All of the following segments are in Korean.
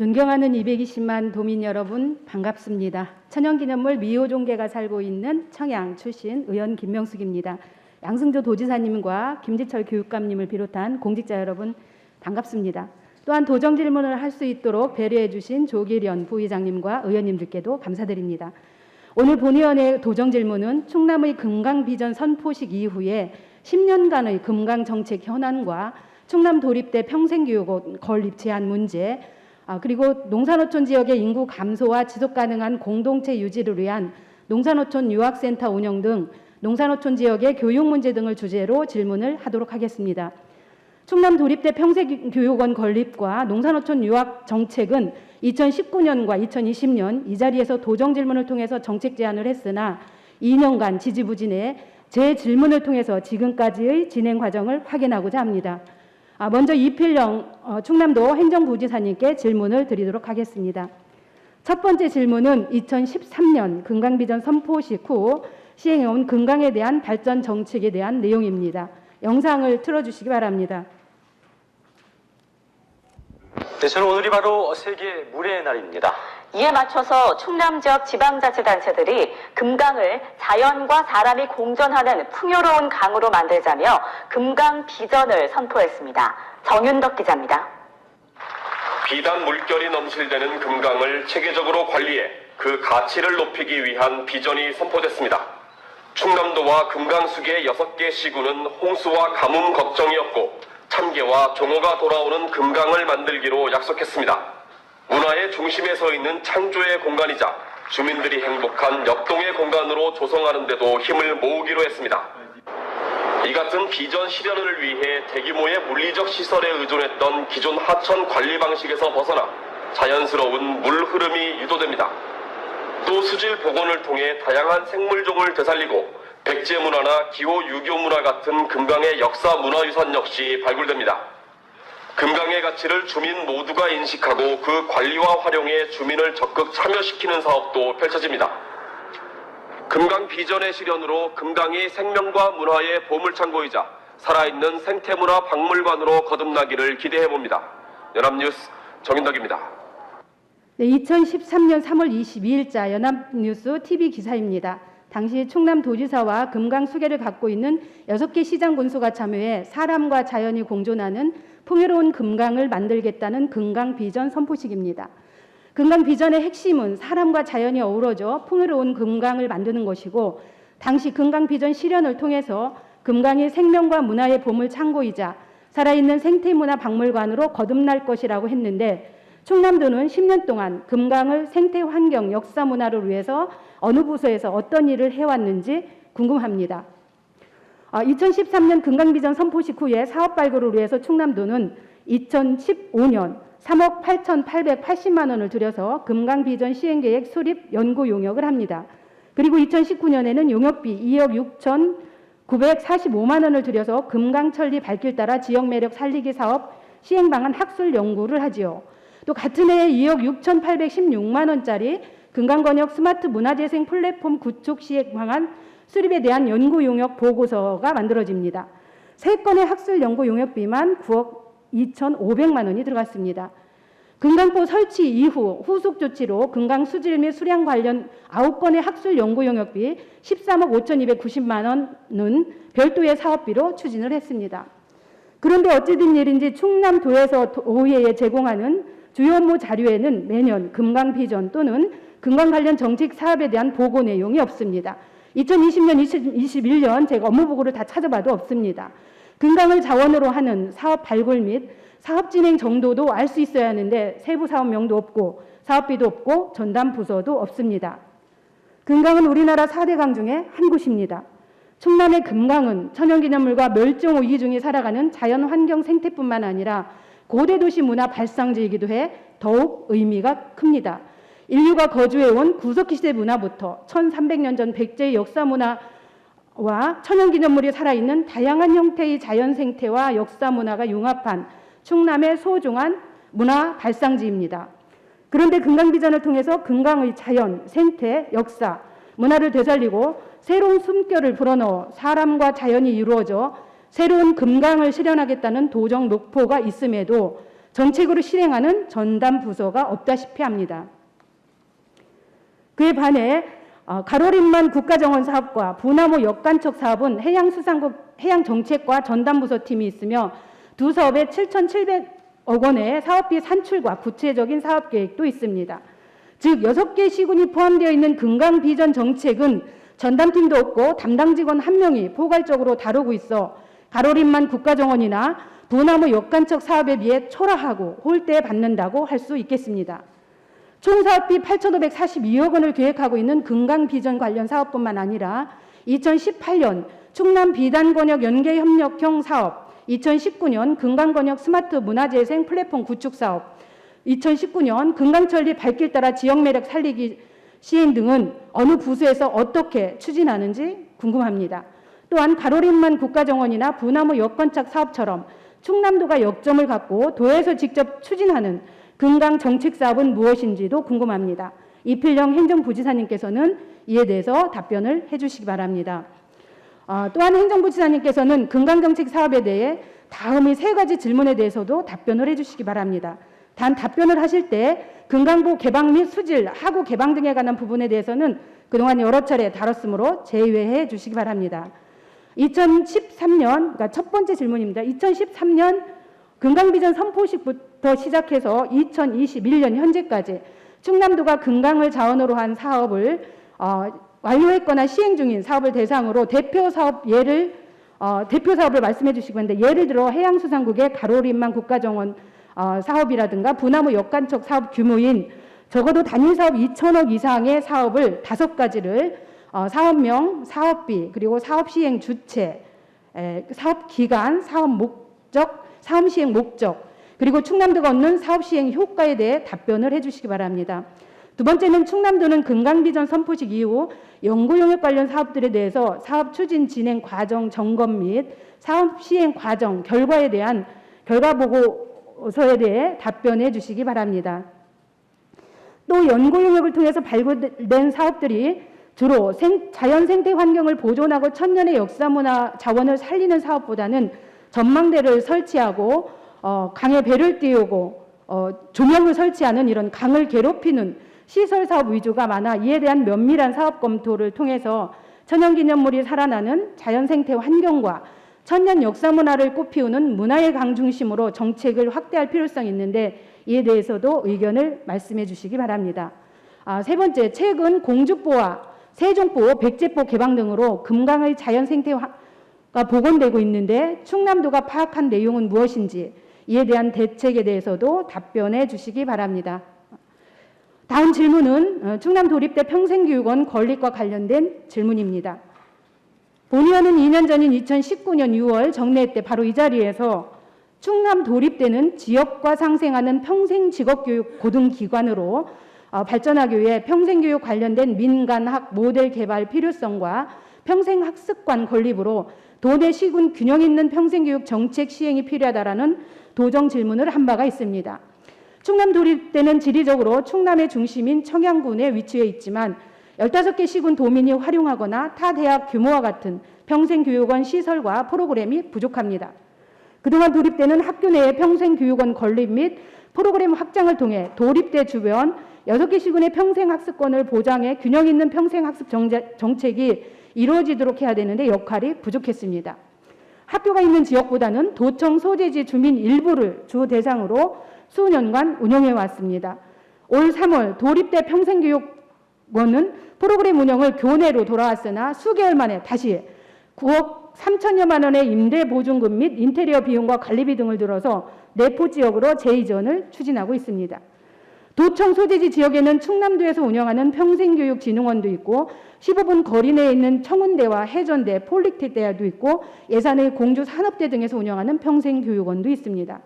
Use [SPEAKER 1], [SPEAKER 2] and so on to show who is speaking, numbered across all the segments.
[SPEAKER 1] 존경하는 220만 도민 여러분, 반갑습니다. 천연기념물 미호종계가 살고 있는 청양 출신 의원 김명숙입니다. 양승조 도지사님과 김지철 교육감님을 비롯한 공직자 여러분, 반갑습니다. 또한 도정 질문을 할 수 있도록 배려해 주신 조기련 부의장님과 의원님들께도 감사드립니다. 오늘 본의원의 도정 질문은 충남의 금강 비전 선포식 이후에 10년간의 금강 정책 현안과 충남 도립대 평생교육 건립 제한 문제, 그리고 농산어촌 지역의 인구 감소와 지속가능한 공동체 유지를 위한 농산어촌 유학센터 운영 등 농산어촌 지역의 교육 문제 등을 주제로 질문을 하도록 하겠습니다. 충남 도립대 평생교육원 건립과 농산어촌 유학 정책은 2019년과 2020년 이 자리에서 도정 질문을 통해서 정책 제안을 했으나 2년간 지지부진해 제 질문을 통해서 지금까지의 진행 과정을 확인하고자 합니다. 먼저 이필영 충남도 행정부지사님께 질문을 드리도록 하겠습니다. 첫 번째 질문은 2013년 금강비전 선포식 후 시행해온 금강에 대한 발전 정책에 대한 내용입니다. 영상을 틀어주시기 바랍니다.
[SPEAKER 2] 네, 저는 오늘이 바로 세계 물의 날입니다.
[SPEAKER 3] 이에 맞춰서 충남 지역 지방자치단체들이 금강을 자연과 사람이 공존하는 풍요로운 강으로 만들자며 금강 비전을 선포했습니다. 정윤덕 기자입니다.
[SPEAKER 4] 비단 물결이 넘실대는 금강을 체계적으로 관리해 그 가치를 높이기 위한 비전이 선포됐습니다. 충남도와 금강수계 6개 시군은 홍수와 가뭄 걱정이었고 참개와 종어가 돌아오는 금강을 만들기로 약속했습니다. 문화의 중심에 서 있는 창조의 공간이자 주민들이 행복한 역동의 공간으로 조성하는 데도 힘을 모으기로 했습니다. 이 같은 비전 실현을 위해 대규모의 물리적 시설에 의존했던 기존 하천 관리 방식에서 벗어나 자연스러운 물 흐름이 유도됩니다. 또 수질 복원을 통해 다양한 생물종을 되살리고 백제 문화나 기호 유교 문화 같은 금강의 역사 문화유산 역시 발굴됩니다. 금강의 가치를 주민 모두가 인식하고 그 관리와 활용에 주민을 적극 참여시키는 사업도 펼쳐집니다. 금강 비전의 실현으로 금강이 생명과 문화의 보물창고이자 살아있는 생태문화 박물관으로 거듭나기를 기대해봅니다. 연합뉴스 정윤덕입니다.
[SPEAKER 1] 네, 2013년 3월 22일자 연합뉴스 TV 기사입니다. 당시 충남도지사와 금강 수계를 갖고 있는 6개 시장 군수가 참여해 사람과 자연이 공존하는 풍요로운 금강을 만들겠다는 금강 비전 선포식입니다. 금강 비전의 핵심은 사람과 자연이 어우러져 풍요로운 금강을 만드는 것이고, 당시 금강 비전 실현을 통해서 금강이 생명과 문화의 보물 창고이자 살아있는 생태문화 박물관으로 거듭날 것이라고 했는데, 충남도는 10년 동안 금강을 생태환경 역사문화를 위해서 어느 부서에서 어떤 일을 해왔는지 궁금합니다. 2013년 금강비전 선포식 후에 사업 발굴을 위해서 충남도는 2015년 3억 8,880만 원을 들여서 금강비전 시행계획 수립 연구 용역을 합니다. 그리고 2019년에는 용역비 2억 6,945만 원을 들여서 금강천리 발길 따라 지역매력 살리기 사업 시행방안 학술 연구를 하지요. 또 같은 해에 2억 6,816만 원짜리 금강권역 스마트 문화재생 플랫폼 구축 시행 방안 수립에 대한 연구 용역 보고서가 만들어집니다. 3건의 학술 연구 용역비만 9억 2,500만 원이 들어갔습니다. 금강포 설치 이후 후속 조치로 금강 수질 및 수량 관련 9건의 학술 연구 용역비 13억 5,290만 원은 별도의 사업비로 추진을 했습니다. 그런데 어찌된 일인지 충남도에서 도의회에 제공하는 주요 업무 자료에는 매년 금강 비전 또는 금강 관련 정책 사업에 대한 보고 내용이 없습니다. 2020년, 2021년 제가 업무 보고를 다 찾아봐도 없습니다. 금강을 자원으로 하는 사업 발굴 및 사업 진행 정도도 알 수 있어야 하는데 세부 사업명도 없고 사업비도 없고 전담 부서도 없습니다. 금강은 우리나라 4대 강 중에 한 곳입니다. 충남의 금강은 천연기념물과 멸종위기 중에 살아가는 자연환경 생태뿐만 아니라 고대 도시 문화 발상지이기도 해 더욱 의미가 큽니다. 인류가 거주해온 구석기시대 문화부터 1300년 전 백제의 역사 문화와 천연기념물이 살아있는 다양한 형태의 자연생태와 역사 문화가 융합한 충남의 소중한 문화 발상지입니다. 그런데 금강비전을 통해서 금강의 자연, 생태, 역사, 문화를 되살리고 새로운 숨결을 불어넣어 사람과 자연이 이루어져 새로운 금강을 실현하겠다는 도정 목표가 있음에도 정책으로 실행하는 전담 부서가 없다시피 합니다. 그에 반해 가로림만 국가정원 사업과 부나무 역간척 사업은 해양수산국 해양정책과 전담부서팀이 있으며 두 사업에 7,700억 원의 사업비 산출과 구체적인 사업계획도 있습니다. 즉 6개 시군이 포함되어 있는 금강 비전 정책은 전담팀도 없고 담당 직원 1명이 포괄적으로 다루고 있어 가로림만 국가정원이나 부나무 역간척 사업에 비해 초라하고 홀대 받는다고 할 수 있겠습니다. 총 사업비 8,542억 원을 계획하고 있는 금강 비전 관련 사업뿐만 아니라 2018년 충남 비단권역 연계협력형 사업, 2019년 금강권역 스마트 문화재생 플랫폼 구축 사업, 2019년 금강천리 발길 따라 지역매력 살리기 시행 등은 어느 부서에서 어떻게 추진하는지 궁금합니다. 또한 가로림만 국가정원이나 부나무 역건착 사업처럼 충남도가 역점을 갖고 도에서 직접 추진하는 금강 정책 사업은 무엇인지도 궁금합니다. 이필영 행정부지사님께서는 이에 대해서 답변을 해주시기 바랍니다. 또한 행정부지사님께서는 금강정책 사업에 대해 다음의 3가지 질문에 대해서도 답변을 해주시기 바랍니다. 단 답변을 하실 때 금강보 개방 및 수질, 하구 개방 등에 관한 부분에 대해서는 그동안 여러 차례 다뤘으므로 제외해 주시기 바랍니다. 2013년, 그러니까 첫 번째 질문입니다. 2013년 금강비전 선포식부터 시작해서 2021년 현재까지 충남도가 금강을 자원으로 한 사업을 완료했거나 시행 중인 사업을 대상으로 대표 사업을 말씀해 주시고 있는데, 예를 들어 해양수산국의 가로림만 국가정원 사업이라든가 부나무 역간척 사업 규모인 적어도 단일 사업 2천억 이상의 사업을 5가지를 사업명, 사업비, 그리고 사업 시행 주체, 사업 기간, 사업 목적, 사업 시행 목적, 그리고 충남도가 얻는 사업 시행 효과에 대해 답변을 해주시기 바랍니다. 두 번째는 충남도는 금강비전 선포식 이후 연구 용역 관련 사업들에 대해서 사업 추진 진행 과정 점검 및 사업 시행 과정 결과에 대한 결과 보고서에 대해 답변해 주시기 바랍니다. 또 연구 용역을 통해서 발굴된 사업들이 주로 자연 생태 환경을 보존하고 천년의 역사 문화 자원을 살리는 사업보다는 전망대를 설치하고 강에 배를 띄우고 조명을 설치하는 이런 강을 괴롭히는 시설 사업 위주가 많아 이에 대한 면밀한 사업 검토를 통해서 천연기념물이 살아나는 자연 생태 환경과 천년 역사 문화를 꽃피우는 문화의 강 중심으로 정책을 확대할 필요성이 있는데 이에 대해서도 의견을 말씀해 주시기 바랍니다. 세 번째, 최근 공주보와 세종보, 백제보 개방 등으로 금강의 자연 생태가 복원되고 있는데 충남도가 파악한 내용은 무엇인지 이에 대한 대책에 대해서도 답변해 주시기 바랍니다. 다음 질문은 충남 도립대 평생교육원 건립과 관련된 질문입니다. 본의원은 2년 전인 2019년 6월 정례 때 바로 이 자리에서 충남 도립대는 지역과 상생하는 평생직업교육 고등기관으로 발전하기 위해 평생교육 관련된 민간학 모델 개발 필요성과 평생학습관 건립으로 도내 시군 균형 있는 평생교육 정책 시행이 필요하다라는 도정 질문을 한 바가 있습니다. 충남 도립대는 지리적으로 충남의 중심인 청양군에 위치해 있지만 15개 시군 도민이 활용하거나 타 대학 규모와 같은 평생교육원 시설과 프로그램이 부족합니다. 그동안 도립대는 학교 내에 평생교육원 건립 및 프로그램 확장을 통해 도립대 주변 6개 시군의 평생학습권을 보장해 균형 있는 평생학습 정책이 이루어지도록 해야 되는데 역할이 부족했습니다. 학교가 있는 지역보다는 도청 소재지 주민 일부를 주 대상으로 수년간 운영해 왔습니다. 올 3월 도립대 평생교육원은 프로그램 운영을 교내로 돌아왔으나 수개월 만에 다시 9억 3천여만 원의 임대 보증금 및 인테리어 비용과 관리비 등을 들어서 내포 지역으로 재이전을 추진하고 있습니다. 도청 소재지 지역에는 충남도에서 운영하는 평생교육진흥원도 있고 15분 거리 내에 있는 청운대와 해전대, 폴리텍대도 있고 예산의 공주 산업대 등에서 운영하는 평생교육원도 있습니다.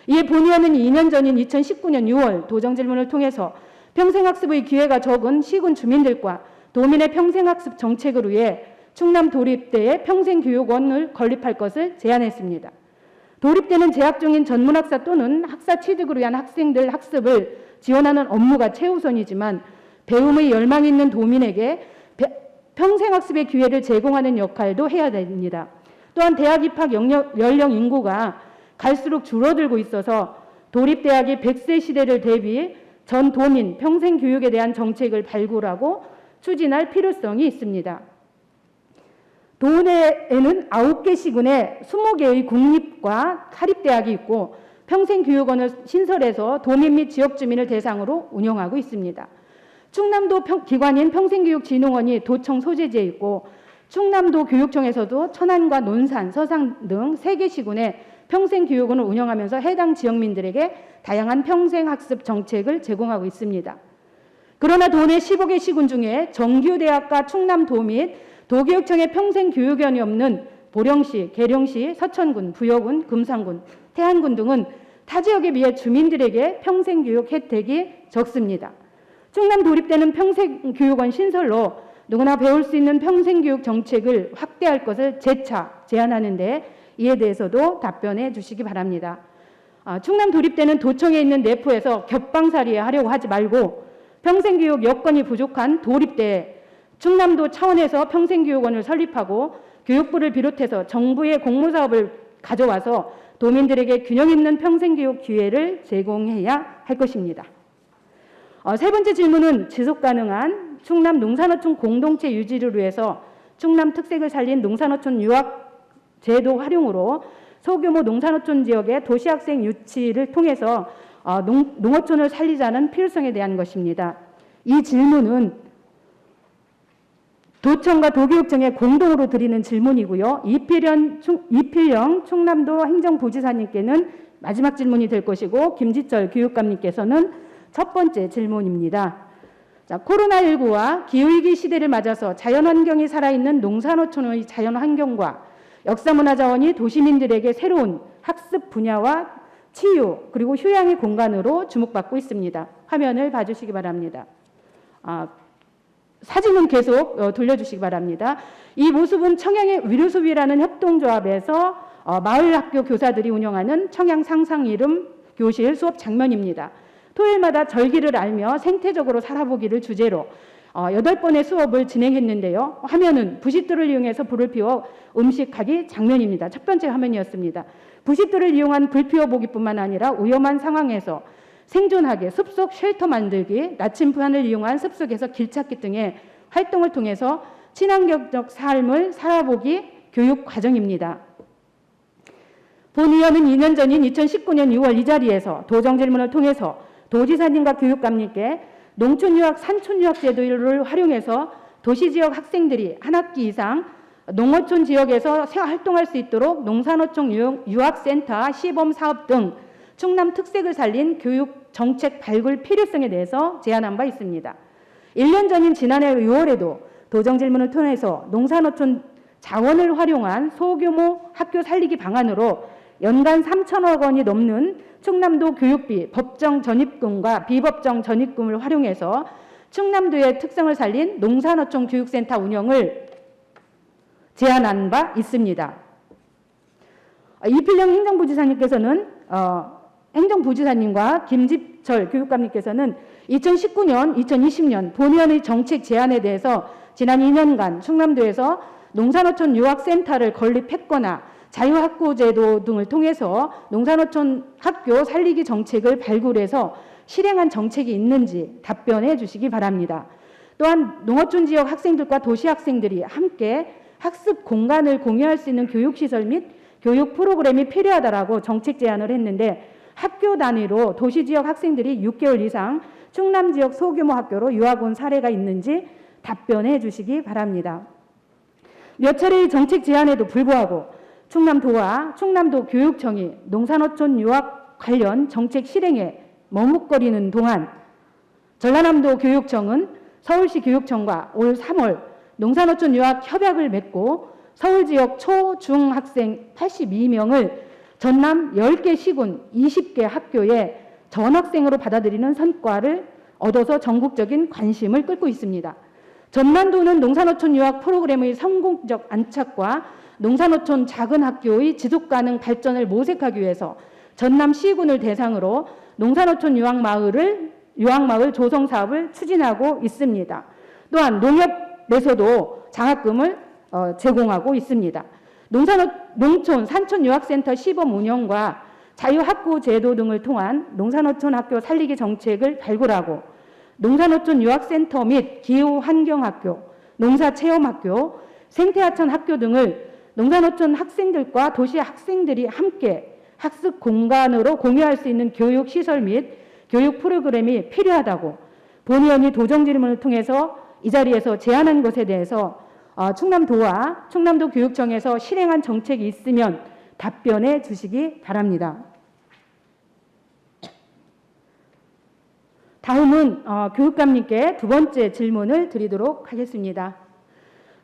[SPEAKER 1] 이에 본의원은 2년 전인 2019년 6월 도정질문을 통해서 평생학습의 기회가 적은 시군 주민들과 도민의 평생학습 정책을 위해 충남 도립대에 평생교육원을 건립할 것을 제안했습니다. 도립대는 재학 중인 전문학사 또는 학사 취득을 위한 학생들 학습을 지원하는 업무가 최우선이지만 배움의 열망이 있는 도민에게 평생학습의 기회를 제공하는 역할도 해야 됩니다. 또한 대학 입학 연령 인구가 갈수록 줄어들고 있어서 도립대학이 100세 시대를 대비 전 도민 평생교육에 대한 정책을 발굴하고 추진할 필요성이 있습니다. 도내에는 9개 시군에 20개의 국립과 사립대학이 있고 평생교육원을 신설해서 도민 및 지역주민을 대상으로 운영하고 있습니다. 충남도 기관인 평생교육진흥원이 도청 소재지에 있고 충남도 교육청에서도 천안과 논산, 서산 등 3개 시군에 평생교육원을 운영하면서 해당 지역민들에게 다양한 평생학습 정책을 제공하고 있습니다. 그러나 도내 15개 시군 중에 정규대학과 충남도 및 도교육청의 평생교육원이 없는 보령시, 계령시, 서천군, 부여군, 금산군, 태안군 등은 타 지역에 비해 주민들에게 평생교육 혜택이 적습니다. 충남 도립대는 평생교육원 신설로 누구나 배울 수 있는 평생교육 정책을 확대할 것을 재차 제안하는데 이에 대해서도 답변해 주시기 바랍니다. 충남 도립대는 도청에 있는 내포에서 겹방살이 하려고 하지 말고 평생교육 여건이 부족한 도립대에 충남도 차원에서 평생교육원을 설립하고 교육부를 비롯해서 정부의 공모사업을 가져와서 도민들에게 균형 있는 평생교육 기회를 제공해야 할 것입니다. 세 번째 질문은 지속가능한 충남 농산어촌 공동체 유지를 위해서 충남 특색을 살린 농산어촌 유학 제도 활용으로 소규모 농산어촌 지역의 도시학생 유치를 통해서 농어촌을 살리자는 필요성에 대한 것입니다. 이 질문은 도청과 도교육청에 공동으로 드리는 질문이고요. 이필영 충남도 행정부지사님께는 마지막 질문이 될 것이고 김지철 교육감님께서는 첫 번째 질문입니다. 자, 코로나19와 기후위기 시대를 맞아서 자연환경이 살아있는 농산어촌의 자연환경과 역사문화자원이 도시민들에게 새로운 학습 분야와 치유 그리고 휴양의 공간으로 주목받고 있습니다. 화면을 봐주시기 바랍니다. 사진은 계속 돌려주시기 바랍니다. 이 모습은 청양의 위료수비라는 협동조합에서 마을학교 교사들이 운영하는 청양 상상이름 교실 수업 장면입니다. 토요일마다 절기를 알며 생태적으로 살아보기를 주제로 8번의 수업을 진행했는데요. 화면은 부싯돌을 이용해서 불을 피워 음식하기 장면입니다. 첫 번째 화면이었습니다. 부싯돌을 이용한 불 피워보기뿐만 아니라 위험한 상황에서 생존하게 숲속 쉘터 만들기, 나침반을 이용한 숲속에서 길 찾기 등의 활동을 통해서 친환경적 삶을 살아보기 교육 과정입니다. 본위원은 2년 전인 2019년 6월 이 자리에서 도정질문을 통해서 도지사님과 교육감님께 농촌유학, 산촌유학 제도를 활용해서 도시지역 학생들이 한 학기 이상 농어촌 지역에서 활동할 수 있도록 농산어촌 유학센터 시범사업 등 충남 특색을 살린 교육 정책 발굴 필요성에 대해서 제안한 바 있습니다. 1년 전인 지난해 6월에도 도정질문을 통해서 농산어촌 자원을 활용한 소규모 학교 살리기 방안으로 연간 3천억 원이 넘는 충남도 교육비 법정 전입금과 비법정 전입금을 활용해서 충남도의 특성을 살린 농산어촌 교육센터 운영을 제안한 바 있습니다. 이필영 행정부지사님께서는 행정부지사님과 김지철 교육감님께서는 2019년, 2020년 본위원의 정책 제안에 대해서 지난 2년간 충남도에서 농산어촌 유학센터를 건립했거나 자유학구제도 등을 통해서 농산어촌 학교 살리기 정책을 발굴해서 실행한 정책이 있는지 답변해 주시기 바랍니다. 또한 농어촌 지역 학생들과 도시 학생들이 함께 학습 공간을 공유할 수 있는 교육시설 및 교육 프로그램이 필요하다라고 정책 제안을 했는데 학교 단위로 도시 지역 학생들이 6개월 이상 충남 지역 소규모 학교로 유학 온 사례가 있는지 답변해 주시기 바랍니다. 몇 차례의 정책 제안에도 불구하고 충남도와 충남도 교육청이 농산어촌 유학 관련 정책 실행에 머뭇거리는 동안 전라남도 교육청은 서울시 교육청과 올 3월 농산어촌 유학 협약을 맺고 서울 지역 초, 중 학생 82명을 전남 10개 시군 20개 학교에 전학생으로 받아들이는 성과를 얻어서 전국적인 관심을 끌고 있습니다. 전남도는 농산어촌 유학 프로그램의 성공적 안착과 농산어촌 작은 학교의 지속가능 발전을 모색하기 위해서 전남 시군을 대상으로 농산어촌 유학마을 조성 사업을 추진하고 있습니다. 또한 농협에서도 장학금을 제공하고 있습니다. 농촌 산촌 유학센터 시범 운영과 자유학구 제도 등을 통한 농산어촌 학교 살리기 정책을 발굴하고 농산어촌 유학센터 및 기후환경학교, 농사체험학교, 생태하천 학교 등을 농산어촌 학생들과 도시 학생들이 함께 학습 공간으로 공유할 수 있는 교육시설 및 교육 프로그램이 필요하다고 본 의원이 도정 질문을 통해서 이 자리에서 제안한 것에 대해서 충남도와 충남도 교육청에서 실행한 정책이 있으면 답변해 주시기 바랍니다. 다음은 교육감님께 두 번째 질문을 드리도록 하겠습니다.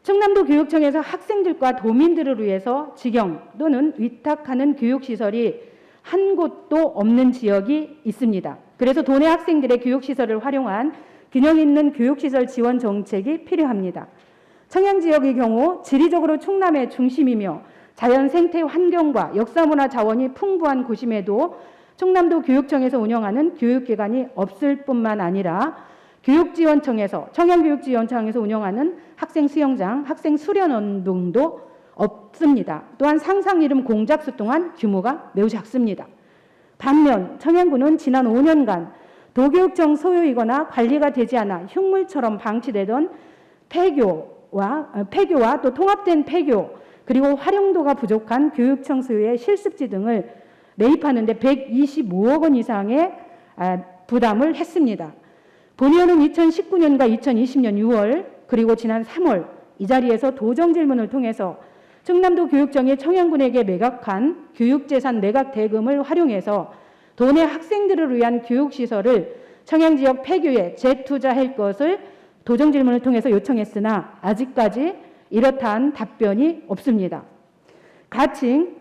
[SPEAKER 1] 충남도 교육청에서 학생들과 도민들을 위해서 직영 또는 위탁하는 교육시설이 한 곳도 없는 지역이 있습니다. 그래서 도내 학생들의 교육시설을 활용한 균형 있는 교육시설 지원 정책이 필요합니다. 청양지역의 경우 지리적으로 충남의 중심이며 자연 생태 환경과 역사문화 자원이 풍부한 곳임에도 충남도 교육청에서 운영하는 교육기관이 없을 뿐만 아니라 교육지원청에서 청양교육지원청에서 운영하는 학생 수영장, 학생 수련원 등도 없습니다. 또한 상상 이름 공작수 또한 규모가 매우 작습니다. 반면 청양군은 지난 5년간 도교육청 소유이거나 관리가 되지 않아 흉물처럼 방치되던 폐교와 또 통합된 폐교 그리고 활용도가 부족한 교육청 소유의 실습지 등을 매입하는 데 125억 원 이상의 부담을 했습니다. 본 의원은 2019년과 2020년 6월 그리고 지난 3월 이 자리에서 도정 질문을 통해서 충남도 교육청이 청양군에게 매각한 교육재산 매각 대금을 활용해서 도내 학생들을 위한 교육시설을 청양지역 폐교에 재투자할 것을 도정 질문을 통해서 요청했으나 아직까지 이렇다한 답변이 없습니다. 가칭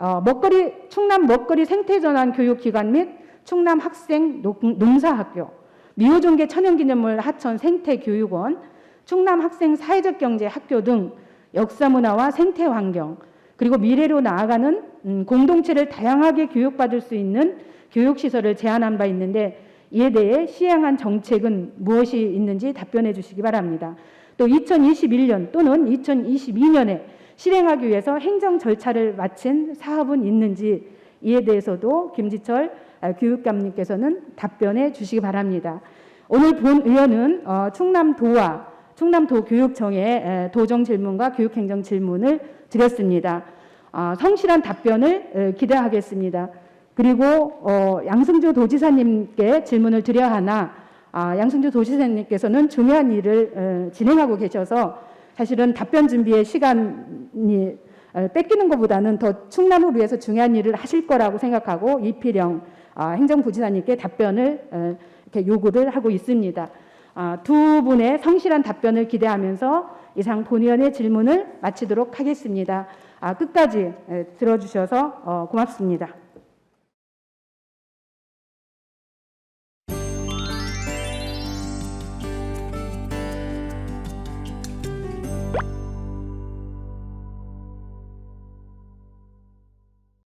[SPEAKER 1] 충남 먹거리 생태전환 교육기관 및 충남 학생 농사학교, 미호종계 천연기념물 하천 생태교육원, 충남 학생 사회적 경제 학교 등 역사문화와 생태환경 그리고 미래로 나아가는 공동체를 다양하게 교육받을 수 있는 교육시설을 제안한 바 있는데 이에 대해 시행한 정책은 무엇이 있는지 답변해 주시기 바랍니다. 또 2021년 또는 2022년에 실행하기 위해서 행정 절차를 마친 사업은 있는지 이에 대해서도 김지철 교육감님께서는 답변해 주시기 바랍니다. 오늘 본 의원은 충남도와 충남도 교육청에 도정 질문과 교육행정 질문을 드렸습니다. 성실한 답변을 기대하겠습니다. 그리고 양승조 도지사님께 질문을 드려야 하나 양승조 도지사님께서는 중요한 일을 진행하고 계셔서 사실은 답변 준비의 시간이 뺏기는 것보다는 더 충남을 위해서 중요한 일을 하실 거라고 생각하고 이필영 행정부지사님께 답변을 이렇게 요구를 하고 있습니다. 두 분의 성실한 답변을 기대하면서 이상 본 의원의 질문을 마치도록 하겠습니다. 끝까지 들어주셔서 고맙습니다.